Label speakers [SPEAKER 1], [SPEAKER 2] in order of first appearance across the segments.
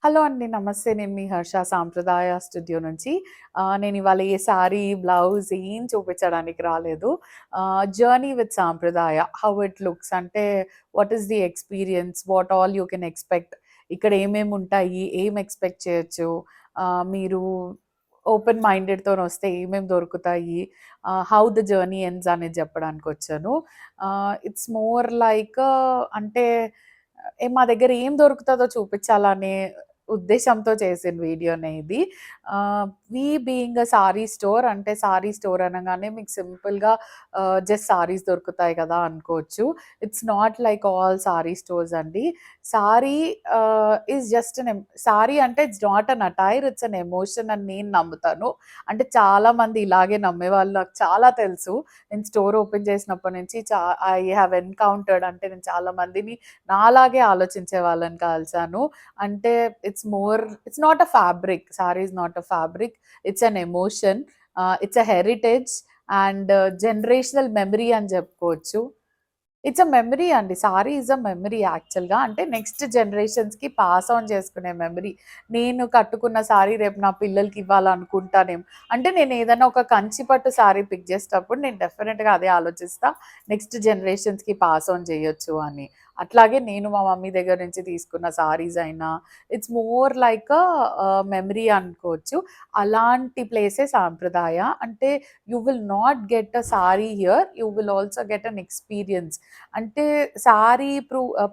[SPEAKER 1] Hello అండి. నమస్తే. నేను మీ హర్ష సాంప్రదాయ స్టూడియో నుంచి. నేనివాళ ఏ సారీ, బ్లౌజ్ ఏం చూపించడానికి రాలేదు. జర్నీ విత్ సాంప్రదాయ. హౌ ఇట్ లుక్స్ అంటే what is the experience? What all you can expect? ఇక్కడ ఏమేముంటాయి? ఏం ఎక్స్‌పెక్ట్ చేయొచ్చు? మీరు ఓపెన్ మైండెడ్‌తోనొస్తే ఏమేమి దొరుకుతాయి? హౌ ద జర్నీ ఎండ్స్ అనేది చెప్పడానికొచ్చాను. ఇట్స్ మోర్ లైక్ అంటే మా దగ్గర ఏం దొరుకుతదో చూపించాలనే ఉద్దేశంతో చేసిన వీడియోనే ఇది. వి బీయింగ్ అ సారీ స్టోర్ అంటే సారీ స్టోర్ అనగానే మీకు సింపుల్‌గా జస్ట్ సారీస్ దొరుకుతాయి కదా అనుకోవచ్చు. It's not like all sorry stores అండి. సారీ ఈస్ జస్ట్ సారీ అంటే it's not an attire, it's an emotion అని నేను నమ్ముతాను. అంటే చాలామంది ఇలాగే నమ్మేవాళ్ళు నాకు చాలా తెలుసు. నేను స్టోర్ ఓపెన్ చేసినప్పటి నుంచి ఐ హావ్ ఎన్‌కౌంటర్డ్ అంటే నేను చాలా మందిని నాలాగే ఆలోచించే వాళ్ళని కలిసాను. అంటే it's not a fabric. Sorry is not a fabric. It's an emotion. It's a heritage and generational memory అని చెప్పుకోవచ్చు. ఇట్స్ అ మెమరీ అండి. సారీ ఈజ్ అ మెమరీ యాక్చువల్‌గా. అంటే నెక్స్ట్ జనరేషన్స్‌కి పాస్ ఆన్ చేసుకునే మెమరీ. నేను కట్టుకున్న సారీ రేపు నా పిల్లలకి ఇవ్వాలనుకుంటానేమో. అంటే నేను ఏదైనా ఒక కంచి పట్టు సారీ పిక్ చేసేటప్పుడు నేను డెఫినిట్‌గా అదే ఆలోచిస్తా. నెక్స్ట్ జనరేషన్స్‌కి పాస్ ఆన్ చేయొచ్చు అని. అట్లాగే నేను మా మమ్మీ దగ్గర నుంచి తీసుకున్న సారీస్ అయినా ఇట్స్ మోర్ లైక్ మెమరీ అనుకోవచ్చు. అలాంటి ప్లేసే సాంప్రదాయ. అంటే you will not get a sari here. You will also get an experience. అంటే సారీ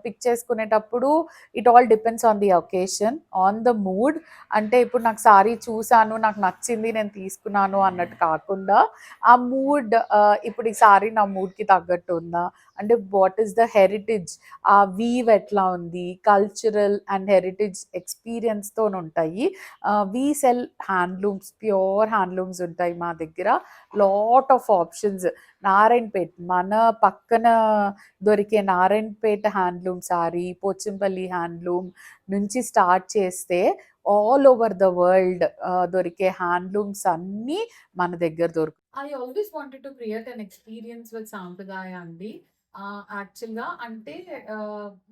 [SPEAKER 1] పిక్ చేసుకునేటప్పుడు it all depends on the occasion, on the mood. అంటే ఇప్పుడు నాకు సారీ చూసాను, నాకు నచ్చింది, నేను తీసుకున్నాను అన్నట్టు కాకుండా ఆ మూడ్, ఇప్పుడు ఈ సారీ నా మూడ్‌కి తగ్గట్టు ఉందా? అంటే వాట్ ఈస్ ద హెరిటేజ్? ఆ వీవ్ ఎట్లా ఉంది? కల్చరల్ అండ్ హెరిటేజ్ ఎక్స్‌పీరియన్స్‌తోనుంటాయి. We sell handlooms, pure handlooms ఉంటాయి మా దగ్గర. Lot of options. నారాయణపేట్ మన పక్కన దొరికే నారాయణపేట హ్యాండ్లూమ్ సారీ, పోచంపల్లి హ్యాండ్లూమ్ నుంచి స్టార్ట్ చేస్తే ఆల్ ఓవర్ ద వరల్డ్ దొరికే హ్యాండ్లూమ్స్ అన్నీ మన దగ్గర దొరుకుతాయి. I always wanted to create an experience with Sampradaya అండి. యాక్చువల్‌గా అంటే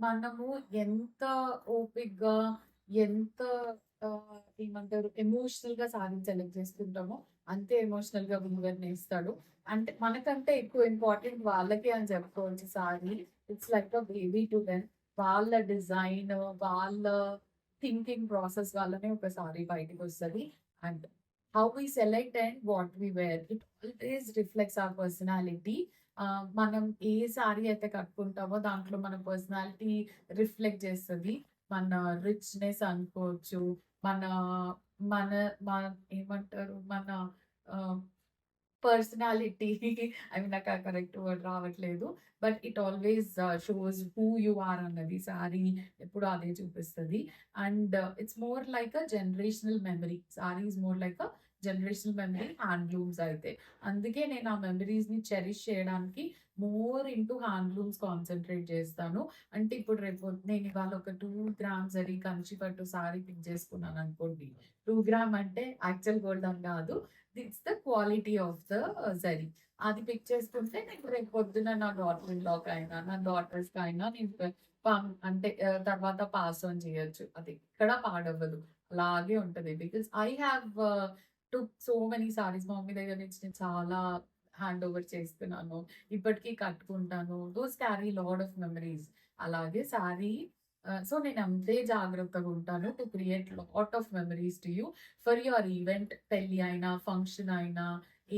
[SPEAKER 1] మనము ఎంత ఓపికగా, ఎంత ఏమంటారు ఎమోషనల్‌గా సారీని సెలెక్ట్ చేసుకుంటామో అంతే ఎమోషనల్‌గా వీవర్ నేస్తాడు. అంటే మనకంటే ఎక్కువ ఇంపార్టెంట్ వాళ్ళకే అని చెప్పుకోవచ్చు sari. It's like a baby to them. వాళ్ళ డిజైన్, వాళ్ళ థింకింగ్ ప్రాసెస్ వల్లనే ఒక సారీ బయటికొస్తది. And how we select and what we wear it always reflects our personality. మనం ఏ సారీ అయితే కట్టుకుంటామో దాంట్లో మన పర్సనాలిటీ రిఫ్లెక్ట్ చేస్తది. మన రిచ్‌నెస్ అనుకోవచ్చు. మన మన మన ఏమంటారు మన ఆహ్ పర్సనాలిటీ. ఐ మీన్ నాకు ఆ కరెక్ట్ వర్డ్ రావట్లేదు. But it always shows who you are అన్నది సారీ ఎప్పుడు అదే చూపిస్తది. And it's more like a generational memory. Sari is more like a generational memory handlooms అయితే. అందుకే నేను ఆ మెమరీస్‌ని చెరిష్ చేయడానికి మోర్ ఇంటూ హ్యాండ్లూమ్స్ కాన్సంట్రేట్ చేస్తాను. అంటే ఇప్పుడు రేపు నేను ఇవాళ ఒక 2 గ్రామ్స్ జరీ కంచి పట్టు సారీ పిక్ చేసుకున్నాననుకోండి. 2 గ్రామ్ అంటే యాక్చువల్ గోల్డ్ అని కాదు. It's the quality of the zari. అది పిక్ చేసుకుంటే నేను రేపు పొద్దున నా డాటర్ ఇన్ లాకైనా, నా డాటర్స్‌కైనా నేను అంటే తర్వాత పాస్ ఆన్ చేయొచ్చు. అది ఎక్కడ పాడవ్వదు. అలాగే ఉంటది. Because I have took so many saris మా మమ్మీ దగ్గర నుంచి నేను చాలా హ్యాండ్ ఓవర్ చేసుకున్నాను. ఇప్పటికి కట్టుకుంటాను. Those carry lot of memories. అలాగే సారీ సో నేను అంతే జాగ్రత్తగా ఉంటాను to create lot of memories to you. For your event పెళ్లి అయినా, ఫంక్షన్ అయినా,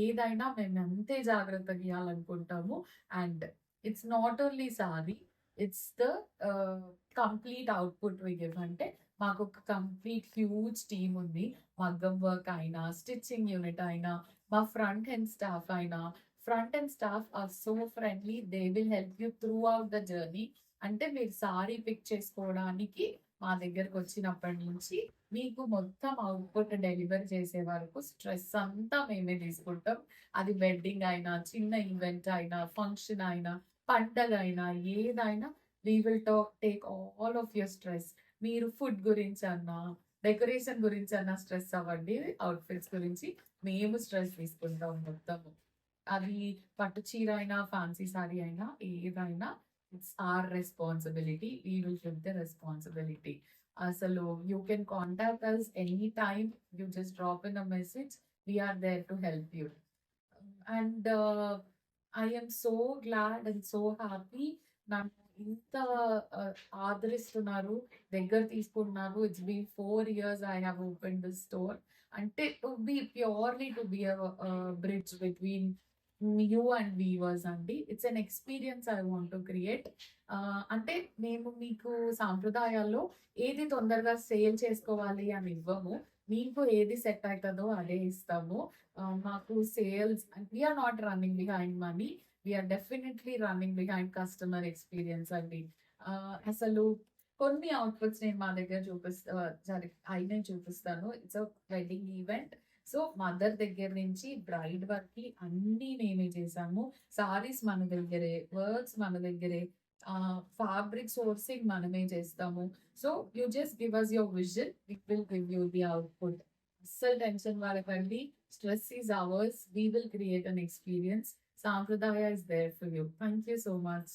[SPEAKER 1] ఏదైనా మేము అంతే జాగ్రత్తగా ఇయ్యాలనుకుంటాము. And it's not only sari, it's the complete output we give. అంటే మాకొక కంప్లీట్ హ్యూజ్ టీమ్ ఉంది. మగ్గం వర్క్ అయినా, స్టిచ్చింగ్ యూనిట్ అయినా, మా ఫ్రంట్ ఎండ్ స్టాఫ్ అయినా. Front end staff are so friendly. They will help you throughout the journey. అంటే మీరు సారీ పిక్ చేసుకోవడానికి మా దగ్గరకొచ్చినప్పటి నుంచి మీకు మొత్తం అవుట్‌పుట్ డెలివర్ చేసే వరకు స్ట్రెస్ అంతా మేమే తీసుకుంటాం. అది వెడ్డింగ్ అయినా, చిన్న ఈవెంట్ అయినా, ఫంక్షన్ అయినా, పండగైనా, ఏదైనా we will take all of your stress. మీరు ఫుడ్ గురించన్నా, డెకరేషన్ గురించన్నా స్ట్రెస్ అవ్వండి. అవుట్‌ఫిట్స్ గురించి మేము స్ట్రెస్ తీసుకుంటాం మొత్తము. అది పట్టు చీర అయినా, ఫ్యాన్సీ సారీ అయినా, ఏదైనా it's our responsibility. We will take the responsibility. అసలు you can contact us any time. You just drop in a message. We are there to help you. And I am so glad and so happy. నన్ను ఇంత ఆదరిస్తున్నారు, దగ్గర తీసుకుంటున్నారు. It's been 4 years I have open this store. అంటే to be purely to be bridge between you and weavers అండి. It's an experience I want to create. అంటే మేము మీకు సాంప్రదాయాల్లో ఏది తొందరగా సేల్ చేసుకోవాలి అని ఇవ్వము. మీకు ఏది సెట్ అవుతుందో అదే ఇస్తాము. మాకు sales, we are not running behind money. We are definitely running behind customer experience అండి. అసలు కొన్ని అవుట్ఫిట్స్ నేను మా దగ్గర అయినవి చూపిస్తాను. It's a wedding event. So mother దగ్గర నుంచి బ్రైడ్ వరకు అన్నీ మేమే చేసాము. సారీస్ మన దగ్గరే, వర్క్స్ మన దగ్గరే, ఫ్యాబ్రిక్ సోర్సింగ్ మనమే చేస్తాము. So you just give us your vision, we will give you the output. అస్సలు టెన్షన్ పడకండి. Stress is ours. We will create an experience. Sampradaya is there for you. Thank you so much.